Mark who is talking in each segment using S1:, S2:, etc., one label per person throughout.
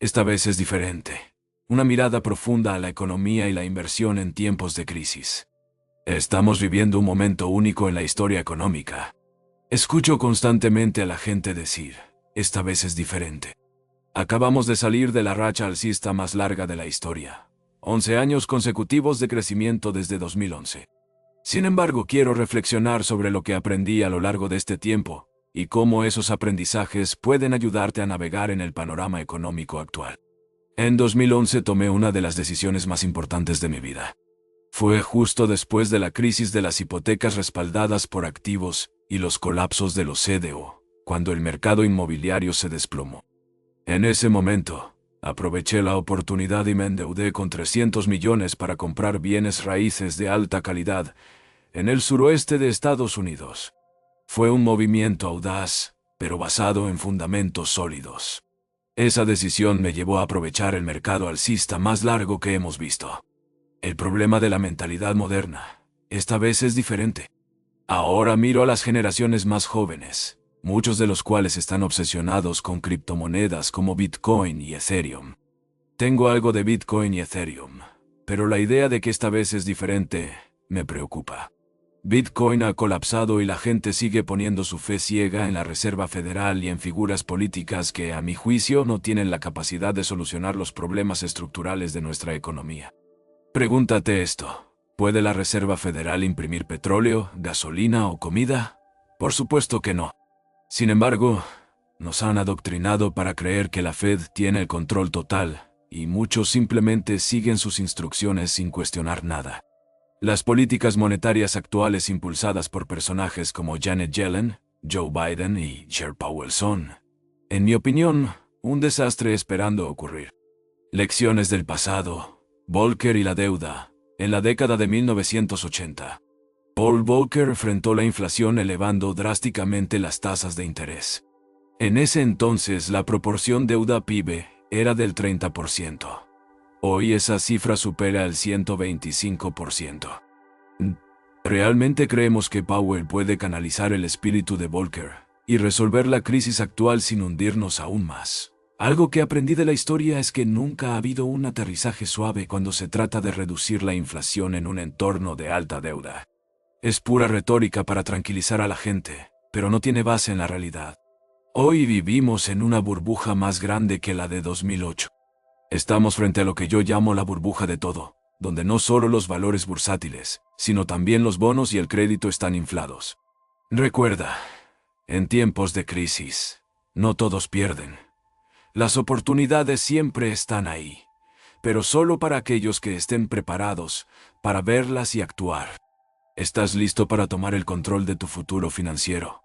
S1: Esta vez es diferente. Una mirada profunda a la economía y la inversión en tiempos de crisis. Estamos viviendo un momento único en la historia económica. Escucho constantemente a la gente decir, esta vez es diferente. Acabamos de salir de la racha alcista más larga de la historia. 11 años consecutivos de crecimiento desde 2011. Sin embargo, quiero reflexionar sobre lo que aprendí a lo largo de este tiempo y cómo esos aprendizajes pueden ayudarte a navegar en el panorama económico actual. En 2011 tomé una de las decisiones más importantes de mi vida. Fue justo después de la crisis de las hipotecas respaldadas por activos y los colapsos de los CDO, cuando el mercado inmobiliario se desplomó. En ese momento, aproveché la oportunidad y me endeudé con 300 millones para comprar bienes raíces de alta calidad en el suroeste de Estados Unidos. Fue un movimiento audaz, pero basado en fundamentos sólidos. Esa decisión me llevó a aprovechar el mercado alcista más largo que hemos visto. El problema de la mentalidad moderna, esta vez es diferente. Ahora miro a las generaciones más jóvenes, muchos de los cuales están obsesionados con criptomonedas como Bitcoin y Ethereum. Tengo algo de Bitcoin y Ethereum, pero la idea de que esta vez es diferente me preocupa. Bitcoin ha colapsado y la gente sigue poniendo su fe ciega en la Reserva Federal y en figuras políticas que, a mi juicio, no tienen la capacidad de solucionar los problemas estructurales de nuestra economía. Pregúntate esto: ¿puede la Reserva Federal imprimir petróleo, gasolina o comida? Por supuesto que no. Sin embargo, nos han adoctrinado para creer que la Fed tiene el control total, y muchos simplemente siguen sus instrucciones sin cuestionar nada. Las políticas monetarias actuales impulsadas por personajes como Janet Yellen, Joe Biden y Jerome Powell son, en mi opinión, un desastre esperando ocurrir. Lecciones del pasado: Volcker y la deuda. En la década de 1980, Paul Volcker enfrentó la inflación elevando drásticamente las tasas de interés. En ese entonces la proporción deuda-PIB era del 30%. Hoy esa cifra supera el 125%. ¿Realmente creemos que Powell puede canalizar el espíritu de Volcker y resolver la crisis actual sin hundirnos aún más? Algo que aprendí de la historia es que nunca ha habido un aterrizaje suave cuando se trata de reducir la inflación en un entorno de alta deuda. Es pura retórica para tranquilizar a la gente, pero no tiene base en la realidad. Hoy vivimos en una burbuja más grande que la de 2008. Estamos frente a lo que yo llamo la burbuja de todo, donde no solo los valores bursátiles, sino también los bonos y el crédito están inflados. Recuerda, en tiempos de crisis, no todos pierden. Las oportunidades siempre están ahí, pero solo para aquellos que estén preparados para verlas y actuar. ¿Estás listo para tomar el control de tu futuro financiero?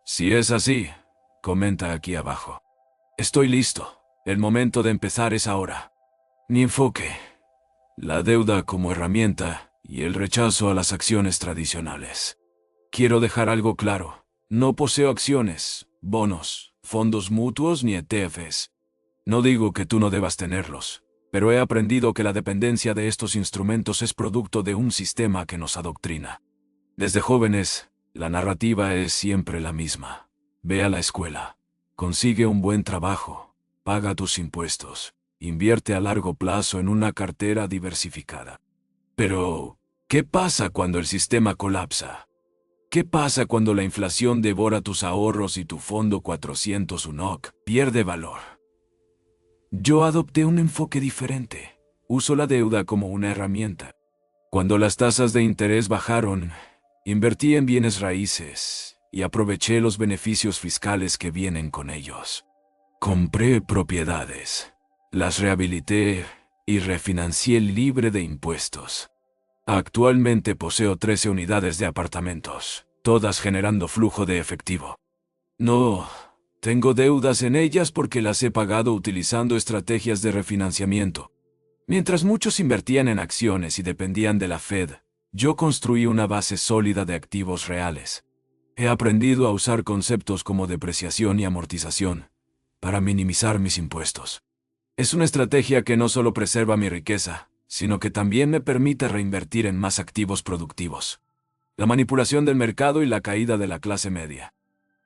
S1: Si es así, comenta aquí abajo. Estoy listo. El momento de empezar es ahora. Mi enfoque: la deuda como herramienta y el rechazo a las acciones tradicionales. Quiero dejar algo claro: no poseo acciones, bonos, fondos mutuos ni ETFs. No digo que tú no debas tenerlos, pero he aprendido que la dependencia de estos instrumentos es producto de un sistema que nos adoctrina. Desde jóvenes, la narrativa es siempre la misma. Ve a la escuela, consigue un buen trabajo, paga tus impuestos, invierte a largo plazo en una cartera diversificada. Pero, ¿qué pasa cuando el sistema colapsa? ¿Qué pasa cuando la inflación devora tus ahorros y tu fondo 401k pierde valor? Yo adopté un enfoque diferente. Uso la deuda como una herramienta. Cuando las tasas de interés bajaron, invertí en bienes raíces y aproveché los beneficios fiscales que vienen con ellos. Compré propiedades, las rehabilité y refinancié libre de impuestos. Actualmente poseo 13 unidades de apartamentos, todas generando flujo de efectivo. No tengo deudas en ellas porque las he pagado utilizando estrategias de refinanciamiento. Mientras muchos invertían en acciones y dependían de la Fed, yo construí una base sólida de activos reales. He aprendido a usar conceptos como depreciación y amortización para minimizar mis impuestos. Es una estrategia que no solo preserva mi riqueza, sino que también me permite reinvertir en más activos productivos. La manipulación del mercado y la caída de la clase media.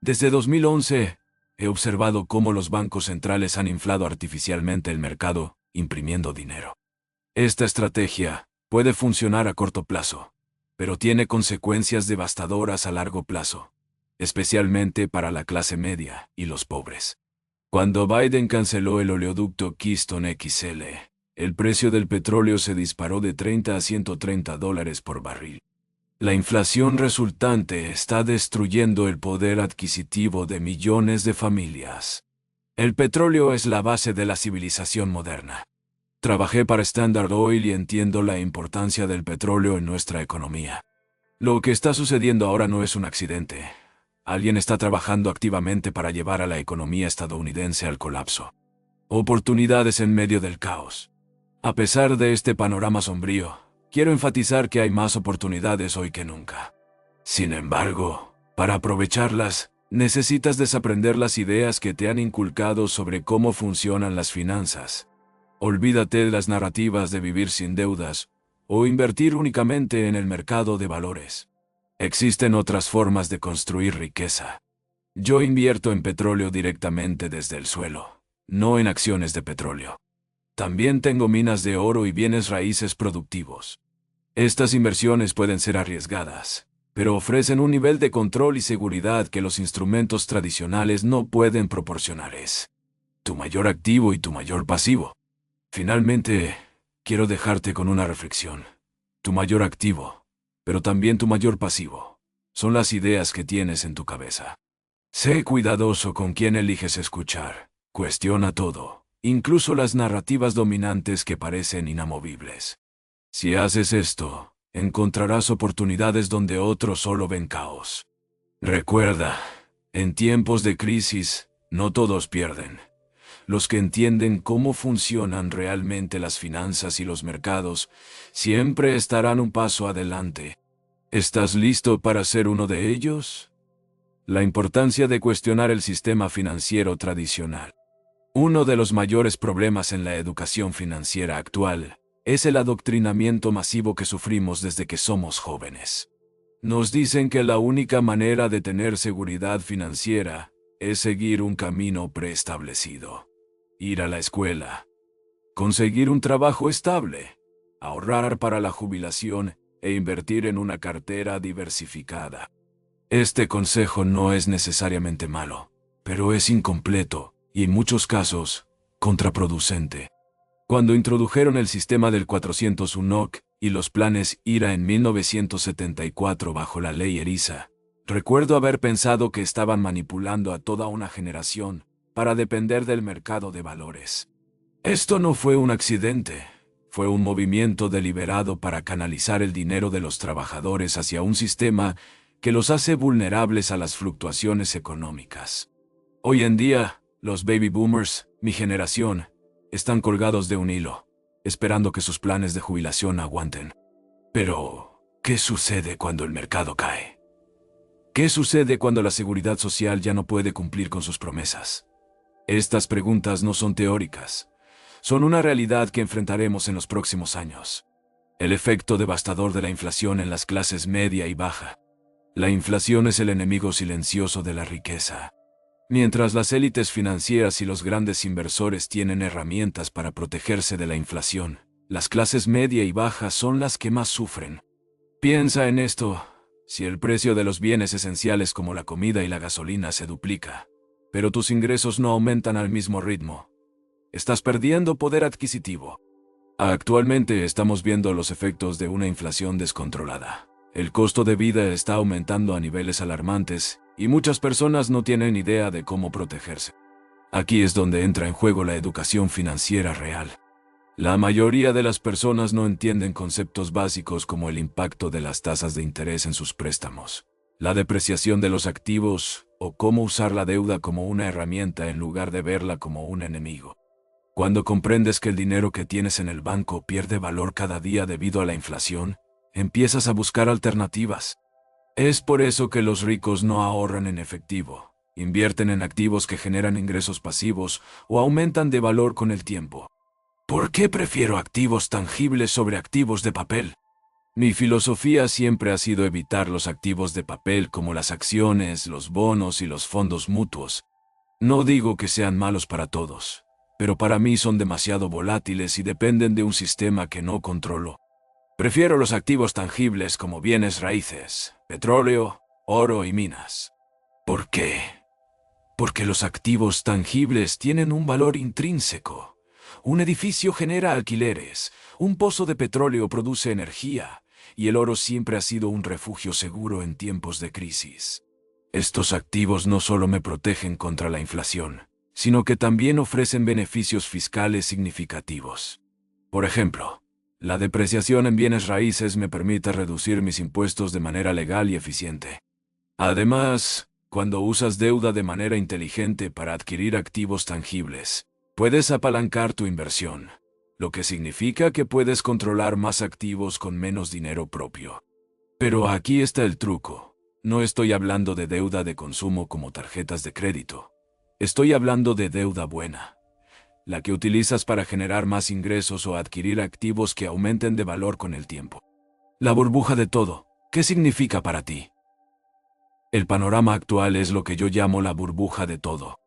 S1: Desde 2011, he observado cómo los bancos centrales han inflado artificialmente el mercado, imprimiendo dinero. Esta estrategia puede funcionar a corto plazo, pero tiene consecuencias devastadoras a largo plazo, especialmente para la clase media y los pobres. Cuando Biden canceló el oleoducto Keystone XL, el precio del petróleo se disparó de $30 a $130 por barril. La inflación resultante está destruyendo el poder adquisitivo de millones de familias. El petróleo es la base de la civilización moderna. Trabajé para Standard Oil y entiendo la importancia del petróleo en nuestra economía. Lo que está sucediendo ahora no es un accidente. Alguien está trabajando activamente para llevar a la economía estadounidense al colapso. Oportunidades en medio del caos. A pesar de este panorama sombrío, quiero enfatizar que hay más oportunidades hoy que nunca. Sin embargo, para aprovecharlas, necesitas desaprender las ideas que te han inculcado sobre cómo funcionan las finanzas. Olvídate de las narrativas de vivir sin deudas o invertir únicamente en el mercado de valores. Existen otras formas de construir riqueza. Yo invierto en petróleo directamente desde el suelo, no en acciones de petróleo. También tengo minas de oro y bienes raíces productivos. Estas inversiones pueden ser arriesgadas, pero ofrecen un nivel de control y seguridad que los instrumentos tradicionales no pueden proporcionar. Es tu mayor activo y tu mayor pasivo. Finalmente, quiero dejarte con una reflexión. Tu mayor activo, pero también tu mayor pasivo, son las ideas que tienes en tu cabeza. Sé cuidadoso con quién eliges escuchar. Cuestiona todo, incluso las narrativas dominantes que parecen inamovibles. Si haces esto, encontrarás oportunidades donde otros solo ven caos. Recuerda, en tiempos de crisis, no todos pierden. Los que entienden cómo funcionan realmente las finanzas y los mercados siempre estarán un paso adelante. ¿Estás listo para ser uno de ellos? La importancia de cuestionar el sistema financiero tradicional. Uno de los mayores problemas en la educación financiera actual es el adoctrinamiento masivo que sufrimos desde que somos jóvenes. Nos dicen que la única manera de tener seguridad financiera es seguir un camino preestablecido. Ir a la escuela, conseguir un trabajo estable, ahorrar para la jubilación e invertir en una cartera diversificada. Este consejo no es necesariamente malo, pero es incompleto y en muchos casos contraproducente. Cuando introdujeron el sistema del 401 k y los planes IRA en 1974 bajo la ley ERISA, recuerdo haber pensado que estaban manipulando a toda una generación para depender del mercado de valores. Esto no fue un accidente, fue un movimiento deliberado para canalizar el dinero de los trabajadores hacia un sistema que los hace vulnerables a las fluctuaciones económicas. Hoy en día, los baby boomers, mi generación, están colgados de un hilo, esperando que sus planes de jubilación aguanten. Pero, ¿qué sucede cuando el mercado cae? ¿Qué sucede cuando la seguridad social ya no puede cumplir con sus promesas? Estas preguntas no son teóricas, son una realidad que enfrentaremos en los próximos años. El efecto devastador de la inflación en las clases media y baja. La inflación es el enemigo silencioso de la riqueza. Mientras las élites financieras y los grandes inversores tienen herramientas para protegerse de la inflación, las clases media y baja son las que más sufren. Piensa en esto: si el precio de los bienes esenciales como la comida y la gasolina se duplica, pero tus ingresos no aumentan al mismo ritmo, estás perdiendo poder adquisitivo. Actualmente estamos viendo los efectos de una inflación descontrolada. El costo de vida está aumentando a niveles alarmantes y muchas personas no tienen idea de cómo protegerse. Aquí es donde entra en juego la educación financiera real. La mayoría de las personas no entienden conceptos básicos como el impacto de las tasas de interés en sus préstamos, la depreciación de los activos o cómo usar la deuda como una herramienta en lugar de verla como un enemigo. Cuando comprendes que el dinero que tienes en el banco pierde valor cada día debido a la inflación, empiezas a buscar alternativas. Es por eso que los ricos no ahorran en efectivo, invierten en activos que generan ingresos pasivos o aumentan de valor con el tiempo. ¿Por qué prefiero activos tangibles sobre activos de papel? Mi filosofía siempre ha sido evitar los activos de papel como las acciones, los bonos y los fondos mutuos. No digo que sean malos para todos, pero para mí son demasiado volátiles y dependen de un sistema que no controlo. Prefiero los activos tangibles como bienes raíces, petróleo, oro y minas. ¿Por qué? Porque los activos tangibles tienen un valor intrínseco. Un edificio genera alquileres, un pozo de petróleo produce energía, y el oro siempre ha sido un refugio seguro en tiempos de crisis. Estos activos no solo me protegen contra la inflación, sino que también ofrecen beneficios fiscales significativos. Por ejemplo, la depreciación en bienes raíces me permite reducir mis impuestos de manera legal y eficiente. Además, cuando usas deuda de manera inteligente para adquirir activos tangibles, puedes apalancar tu inversión, lo que significa que puedes controlar más activos con menos dinero propio. Pero aquí está el truco. No estoy hablando de deuda de consumo como tarjetas de crédito. Estoy hablando de deuda buena, la que utilizas para generar más ingresos o adquirir activos que aumenten de valor con el tiempo. La burbuja de todo, ¿qué significa para ti? El panorama actual es lo que yo llamo la burbuja de todo.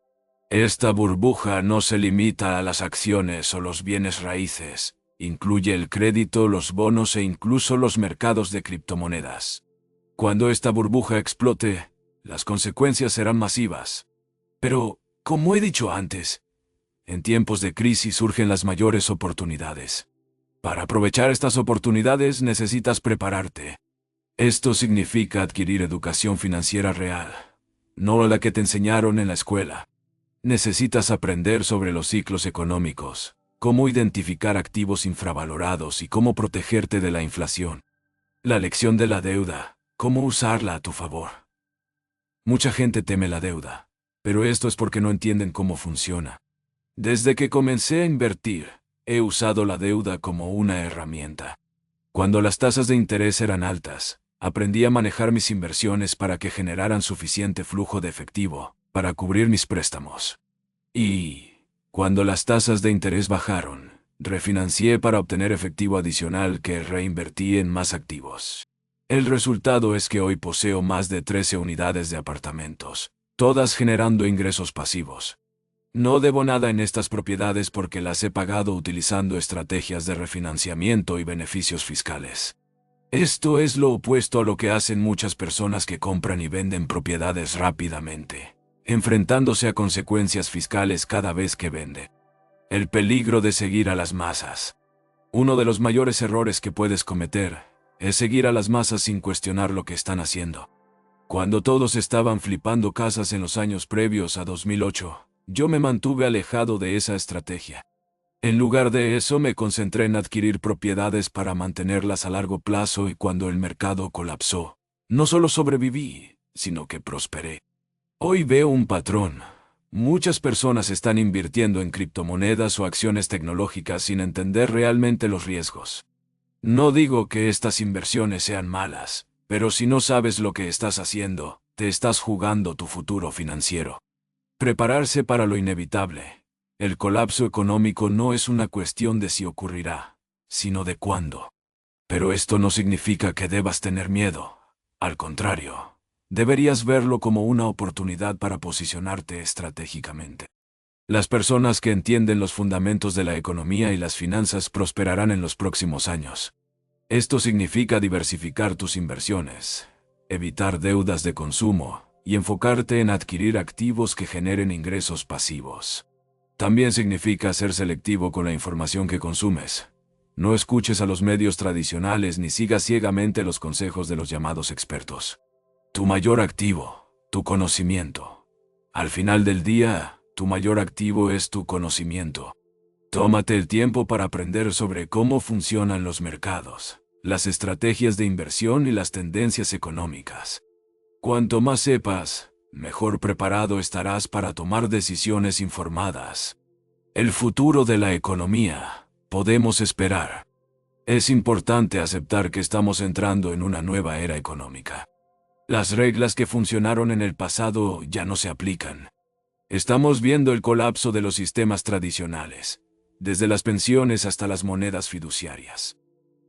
S1: Esta burbuja no se limita a las acciones o los bienes raíces, incluye el crédito, los bonos e incluso los mercados de criptomonedas. Cuando esta burbuja explote, las consecuencias serán masivas. Pero, como he dicho antes, en tiempos de crisis surgen las mayores oportunidades. Para aprovechar estas oportunidades necesitas prepararte. Esto significa adquirir educación financiera real, no la que te enseñaron en la escuela. Necesitas aprender sobre los ciclos económicos, cómo identificar activos infravalorados y cómo protegerte de la inflación. La lección de la deuda, cómo usarla a tu favor. Mucha gente teme la deuda, pero esto es porque no entienden cómo funciona. Desde que comencé a invertir, he usado la deuda como una herramienta. Cuando las tasas de interés eran altas, aprendí a manejar mis inversiones para que generaran suficiente flujo de efectivo para cubrir mis préstamos. Y, cuando las tasas de interés bajaron, refinancié para obtener efectivo adicional que reinvertí en más activos. El resultado es que hoy poseo más de 13 unidades de apartamentos, todas generando ingresos pasivos. No debo nada en estas propiedades porque las he pagado utilizando estrategias de refinanciamiento y beneficios fiscales. Esto es lo opuesto a lo que hacen muchas personas que compran y venden propiedades rápidamente, enfrentándose a consecuencias fiscales cada vez que venden. El peligro de seguir a las masas. Uno de los mayores errores que puedes cometer es seguir a las masas sin cuestionar lo que están haciendo. Cuando todos estaban flipando casas en los años previos a 2008, yo me mantuve alejado de esa estrategia. En lugar de eso me concentré en adquirir propiedades para mantenerlas a largo plazo y cuando el mercado colapsó, no solo sobreviví, sino que prosperé. Hoy veo un patrón. Muchas personas están invirtiendo en criptomonedas o acciones tecnológicas sin entender realmente los riesgos. No digo que estas inversiones sean malas, pero si no sabes lo que estás haciendo, te estás jugando tu futuro financiero. Prepararse para lo inevitable. El colapso económico no es una cuestión de si ocurrirá, sino de cuándo. Pero esto no significa que debas tener miedo. Al contrario, deberías verlo como una oportunidad para posicionarte estratégicamente. Las personas que entienden los fundamentos de la economía y las finanzas prosperarán en los próximos años. Esto significa diversificar tus inversiones, evitar deudas de consumo y enfocarte en adquirir activos que generen ingresos pasivos. También significa ser selectivo con la información que consumes. No escuches a los medios tradicionales ni sigas ciegamente los consejos de los llamados expertos. Tu mayor activo, tu conocimiento. Al final del día, tu mayor activo es tu conocimiento. Tómate el tiempo para aprender sobre cómo funcionan los mercados, las estrategias de inversión y las tendencias económicas. Cuanto más sepas, mejor preparado estarás para tomar decisiones informadas. El futuro de la economía, podemos esperar. Es importante aceptar que estamos entrando en una nueva era económica. Las reglas que funcionaron en el pasado ya no se aplican. Estamos viendo el colapso de los sistemas tradicionales, desde las pensiones hasta las monedas fiduciarias.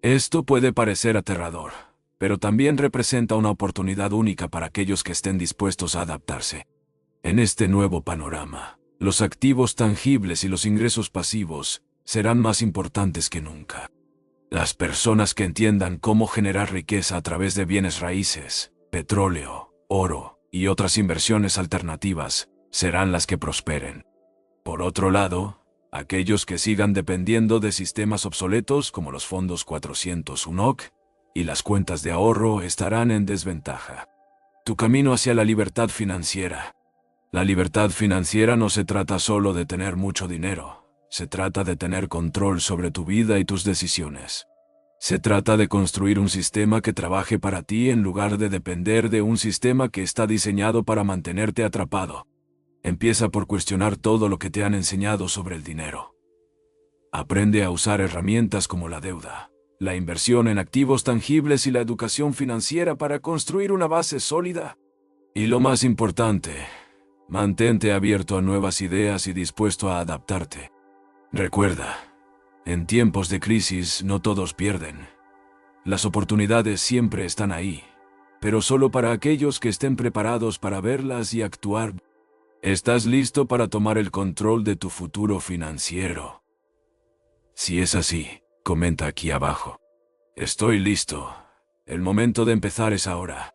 S1: Esto puede parecer aterrador, pero también representa una oportunidad única para aquellos que estén dispuestos a adaptarse. En este nuevo panorama, los activos tangibles y los ingresos pasivos serán más importantes que nunca. Las personas que entiendan cómo generar riqueza a través de bienes raíces, petróleo, oro y otras inversiones alternativas serán las que prosperen. Por otro lado, aquellos que sigan dependiendo de sistemas obsoletos como los fondos 401k y las cuentas de ahorro estarán en desventaja. Tu camino hacia la libertad financiera. La libertad financiera no se trata solo de tener mucho dinero, se trata de tener control sobre tu vida y tus decisiones. Se trata de construir un sistema que trabaje para ti en lugar de depender de un sistema que está diseñado para mantenerte atrapado. Empieza por cuestionar todo lo que te han enseñado sobre el dinero. Aprende a usar herramientas como la deuda, la inversión en activos tangibles y la educación financiera para construir una base sólida. Y lo más importante, mantente abierto a nuevas ideas y dispuesto a adaptarte. Recuerda, en tiempos de crisis no todos pierden. Las oportunidades siempre están ahí, pero solo para aquellos que estén preparados para verlas y actuar. ¿Estás listo para tomar el control de tu futuro financiero? Si es así, comenta aquí abajo. Estoy listo. El momento de empezar es ahora.